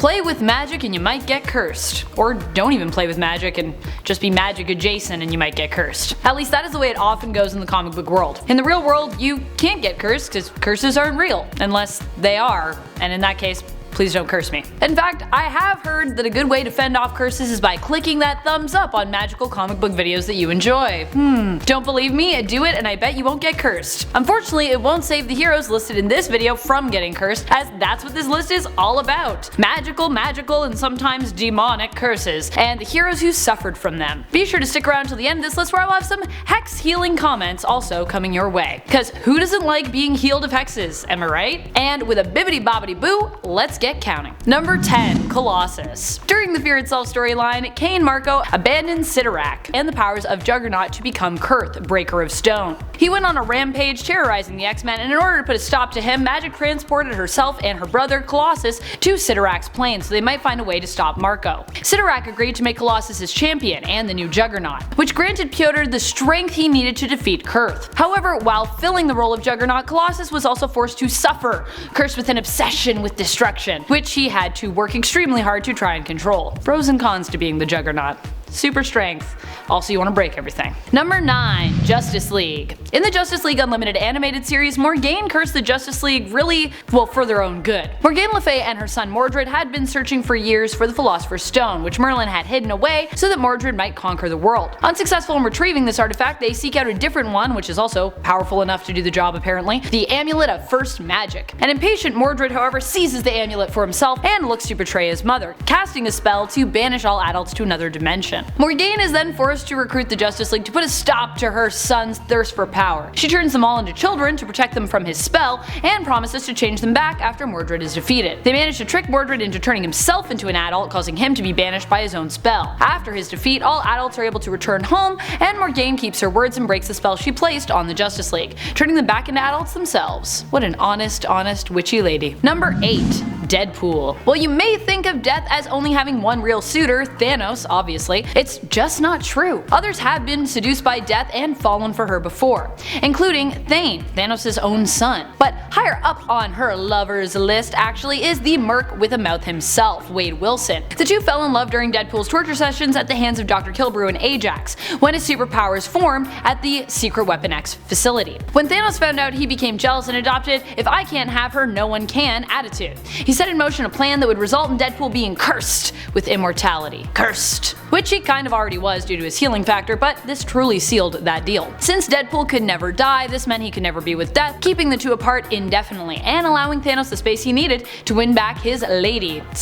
Play with magic and you might get cursed. Or don't even play with magic and just be magic adjacent and you might get cursed. At least that is the way it often goes in the comic book world. In the real world, you can't get cursed because curses aren't real. Unless they are, and in that case, please don't curse me. In fact, I have heard that a good way to fend off curses is by clicking that thumbs up on magical comic book videos that you enjoy. Don't believe me? Do it and I bet you won't get cursed. Unfortunately, it won't save the heroes listed in this video from getting cursed, as that's what this list is all about. Magical, and sometimes demonic curses, and the heroes who suffered from them. Be sure to stick around till the end of this list where I'll have some hex healing comments also coming your way. Cause who doesn't like being healed of hexes, am I right? And with a bibbidi bobbidi boo, let's get counting. Number 10. Colossus. During the Fear Itself storyline, Kay and Marco abandoned Sidorak and the powers of Juggernaut to become Kurth, Breaker of Stone. He went on a rampage terrorizing the X-Men, and in order to put a stop to him, Magic transported herself and her brother Colossus to Sidorak's plane so they might find a way to stop Marco. Sidorak agreed to make Colossus his champion and the new Juggernaut, which granted Pyotr the strength he needed to defeat Kurth. However, while filling the role of Juggernaut, Colossus was also forced to suffer, cursed with an obsession with destruction, which he had to work extremely hard to try and control. Pros and cons to being the Juggernaut. Super strength. Also, you want to break everything. Number 9. Justice League. In the Justice League Unlimited animated series, Morgaine cursed the Justice League for their own good. Morgaine Le Fay and her son Mordred had been searching for years for the Philosopher's Stone, which Merlin had hidden away so that Mordred might conquer the world. Unsuccessful in retrieving this artifact, they seek out a different one, which is also powerful enough to do the job apparently, the Amulet of First Magic. An impatient Mordred, however, seizes the amulet for himself and looks to betray his mother, casting a spell to banish all adults to another dimension. Morgaine is then forced to recruit the Justice League to put a stop to her son's thirst for power. She turns them all into children to protect them from his spell, and promises to change them back after Mordred is defeated. They manage to trick Mordred into turning himself into an adult, causing him to be banished by his own spell. After his defeat, all adults are able to return home, and Morgaine keeps her words and breaks the spell she placed on the Justice League, turning them back into adults themselves. What an honest witchy lady. Number 8. Deadpool. While you may think of Death as only having one real suitor, Thanos obviously, it's just not true. Others have been seduced by Death and fallen for her before, including Thane, Thanos' own son. But higher up on her lovers list actually is the Merc with a mouth himself, Wade Wilson. The two fell in love during Deadpool's torture sessions at the hands of Dr. Kilbrew and Ajax, when his superpowers formed at the Secret Weapon X facility. When Thanos found out, he became jealous and adopted "if I can't have her, no one can" attitude. He set in motion a plan that would result in Deadpool being cursed with immortality. Cursed. Which he kind of already was due to his healing factor, but this truly sealed that deal. Since Deadpool could never die, this meant he could never be with Death, keeping the two apart indefinitely, and allowing Thanos the space he needed to win back his lady /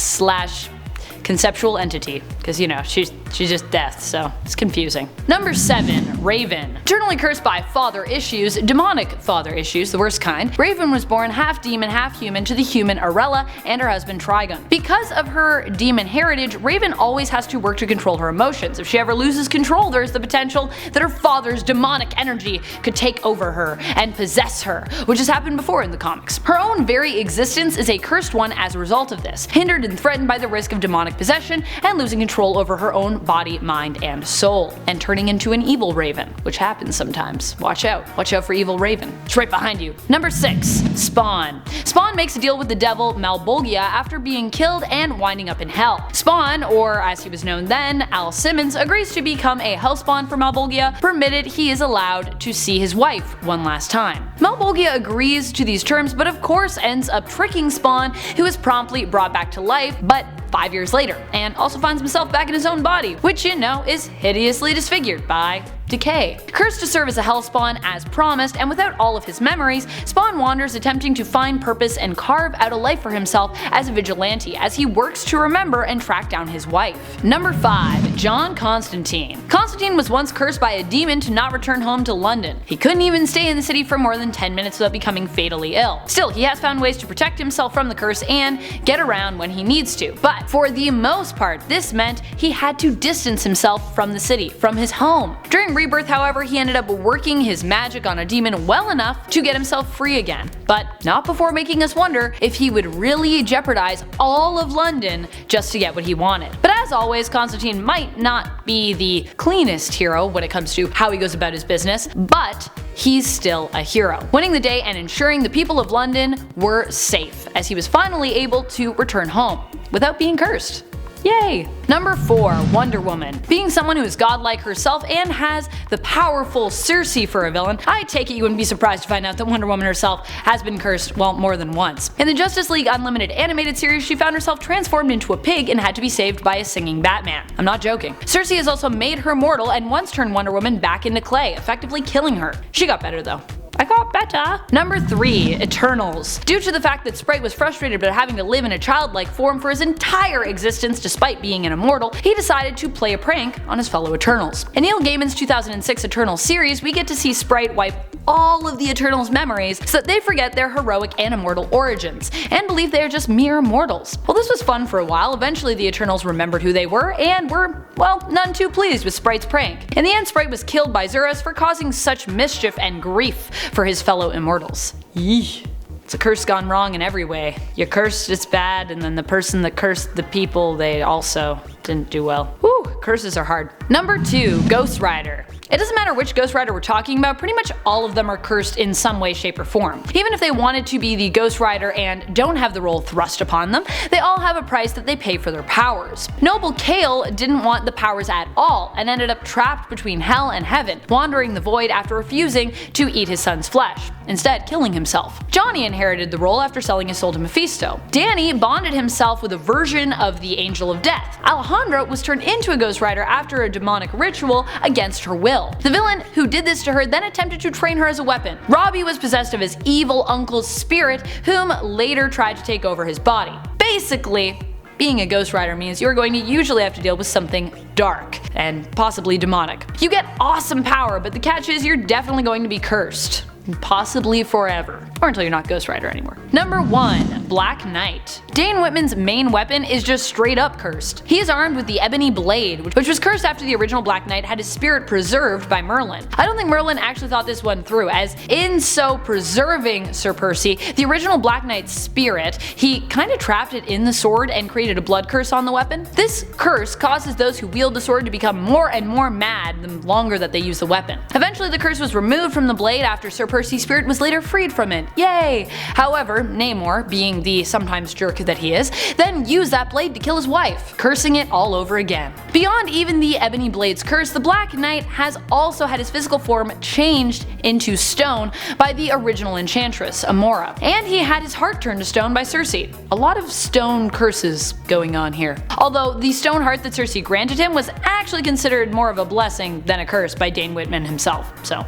conceptual entity, because you know, she's just Death, so it's confusing. Number 7. Raven. Eternally cursed by father issues, demonic father issues, the worst kind, Raven was born half demon, half human to the human Arella and her husband Trigon. Because of her demon heritage, Raven always has to work to control her emotions. If she ever loses control, there's the potential that her father's demonic energy could take over her and possess her, which has happened before in the comics. Her own very existence is a cursed one as a result of this, hindered and threatened by the risk of demonic possession and losing control over her own body, mind, and soul, and turning into an evil Raven, which happens sometimes. Watch out. Watch out for evil Raven. It's right behind you. Number 6. Spawn. Spawn makes a deal with the devil Malbolgia after being killed and winding up in hell. Spawn, or as he was known then, Al Simmons, agrees to become a hellspawn for Malbolgia, provided he is allowed to see his wife one last time. Malbolgia agrees to these terms, but of course ends up tricking Spawn, who is promptly brought back to life, but 5 years later, and also finds himself back in his own body, which you know is hideously disfigured by decay. Cursed to serve as a hellspawn as promised, and without all of his memories, Spawn wanders attempting to find purpose and carve out a life for himself as a vigilante as he works to remember and track down his wife. Number 5. John Constantine. Constantine was once cursed by a demon to not return home to London. He couldn't even stay in the city for more than 10 minutes without becoming fatally ill. Still, he has found ways to protect himself from the curse and get around when he needs to, but for the most part, this meant he had to distance himself from the city, from his home. During Rebirth, however, he ended up working his magic on a demon well enough to get himself free again, but not before making us wonder if he would really jeopardize all of London just to get what he wanted. But as always, Constantine might not be the cleanest hero when it comes to how he goes about his business, but he's still a hero, winning the day and ensuring the people of London were safe, as he was finally able to return home. without being cursed. Yay! Number 4. Wonder Woman. Being someone who is godlike herself and has the powerful Circe for a villain, I take it you wouldn't be surprised to find out that Wonder Woman herself has been cursed, well, more than once. In the Justice League Unlimited animated series, she found herself transformed into a pig and had to be saved by a singing Batman. I'm not joking. Circe has also made her mortal and once turned Wonder Woman back into clay, effectively killing her. She got better though. I got better. Number 3. Eternals. Due to the fact that Sprite was frustrated about having to live in a childlike form for his entire existence despite being an immortal, he decided to play a prank on his fellow Eternals. In Neil Gaiman's 2006 Eternals series, we get to see Sprite wipe all of the Eternals' memories so that they forget their heroic and immortal origins, and believe they are just mere mortals. While this was fun for a while, eventually the Eternals remembered who they were and were, well, none too pleased with Sprite's prank. In the end, Sprite was killed by Zurus for causing such mischief and grief for his fellow immortals. Yee. It's a curse gone wrong in every way. You cursed, it's bad, and then the person that cursed the people, they also didn't do well. Whew, curses are hard. Number 2. Ghost Rider. It doesn't matter which Ghost Rider we're talking about, pretty much all of them are cursed in some way, shape, or form. Even if they wanted to be the Ghost Rider and don't have the role thrust upon them, they all have a price that they pay for their powers. Noble Kale didn't want the powers at all and ended up trapped between hell and heaven, wandering the void after refusing to eat his son's flesh, instead killing himself. Johnny inherited the role after selling his soul to Mephisto. Danny bonded himself with a version of the Angel of Death. Alejandra was turned into a Ghost Rider after a demonic ritual against her will. The villain who did this to her then attempted to train her as a weapon. Robbie was possessed of his evil uncle's spirit, whom later tried to take over his body. Basically, being a Ghost Rider means you're going to usually have to deal with something dark and possibly demonic. You get awesome power, but the catch is you're definitely going to be cursed. Possibly forever. Or until you're not Ghost Rider anymore. Number 1. Black Knight. Dane Whitman's main weapon is just straight up cursed. He is armed with the Ebony Blade, which was cursed after the original Black Knight had his spirit preserved by Merlin. I don't think Merlin actually thought this one through, as in so preserving Sir Percy, the original Black Knight's spirit, he kinda trapped it in the sword and created a blood curse on the weapon. This curse causes those who wield the sword to become more and more mad the longer that they use the weapon. Eventually the curse was removed from the blade after Sir Percy's spirit was later freed from it. Yay! However, Namor, being the sometimes jerk that he is, then used that blade to kill his wife, cursing it all over again. Beyond even the Ebony Blade's curse, the Black Knight has also had his physical form changed into stone by the original enchantress, Amora, and he had his heart turned to stone by Circe. A lot of stone curses going on here. Although the stone heart that Circe granted him was actually considered more of a blessing than a curse by Dane Whitman himself, so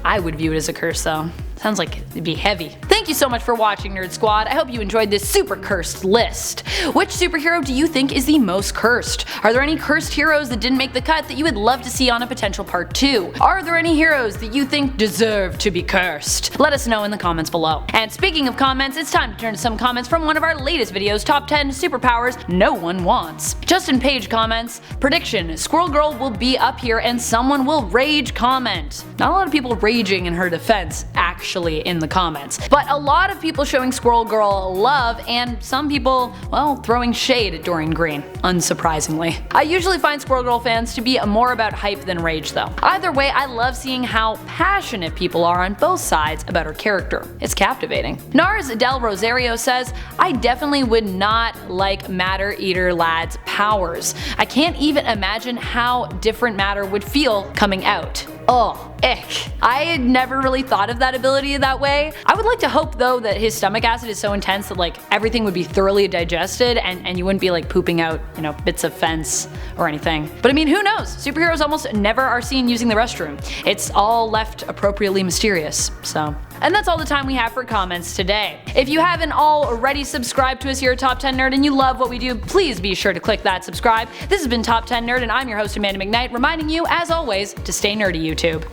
I would view it as a curse though. Sounds like it'd be heavy. Thank you so much for watching, Nerd Squad. I hope you enjoyed this super cursed list. Which superhero do you think is the most cursed? Are there any cursed heroes that didn't make the cut that you would love to see on a potential part 2? Are there any heroes that you think deserve to be cursed? Let us know in the comments below. And speaking of comments, it's time to turn to some comments from one of our latest videos, Top 10 Superpowers No One Wants. Justin Page comments, prediction, Squirrel Girl will be up here and someone will rage comment. Not a lot of people raging in her defense, actually, in the comments, but a lot of people showing Squirrel Girl love and some people, well, throwing shade at Dorian Green, unsurprisingly. I usually find Squirrel Girl fans to be more about hype than rage though. Either way, I love seeing how passionate people are on both sides about her character. It's captivating. Nars Del Rosario says, I definitely would not like Matter Eater Lad's powers. I can't even imagine how different Matter would feel coming out. Oh, ick. I had never really thought of that ability that way. I would like to hope though that his stomach acid is so intense that like everything would be thoroughly digested and you wouldn't be like pooping out, you know, bits of fence or anything. But I mean, who knows? Superheroes almost never are seen using the restroom. It's all left appropriately mysterious, so. And that's all the time we have for comments today. If you haven't already subscribed to us here at Top 10 Nerd and you love what we do, please be sure to click that subscribe. This has been Top 10 Nerd and I'm your host Amanda McKnight, reminding you, as always, to stay nerdy, YouTube.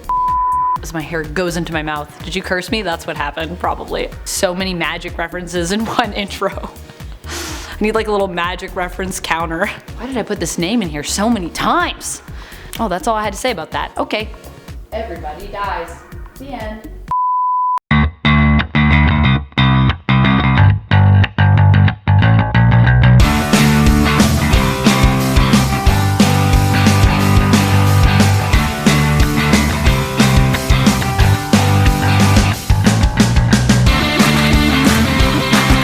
As my hair goes into my mouth. Did you curse me? That's what happened, probably. So many magic references in one intro. I need like a little magic reference counter. Why did I put this name in here so many times? Oh, that's all I had to say about that. Okay. Everybody dies. The end.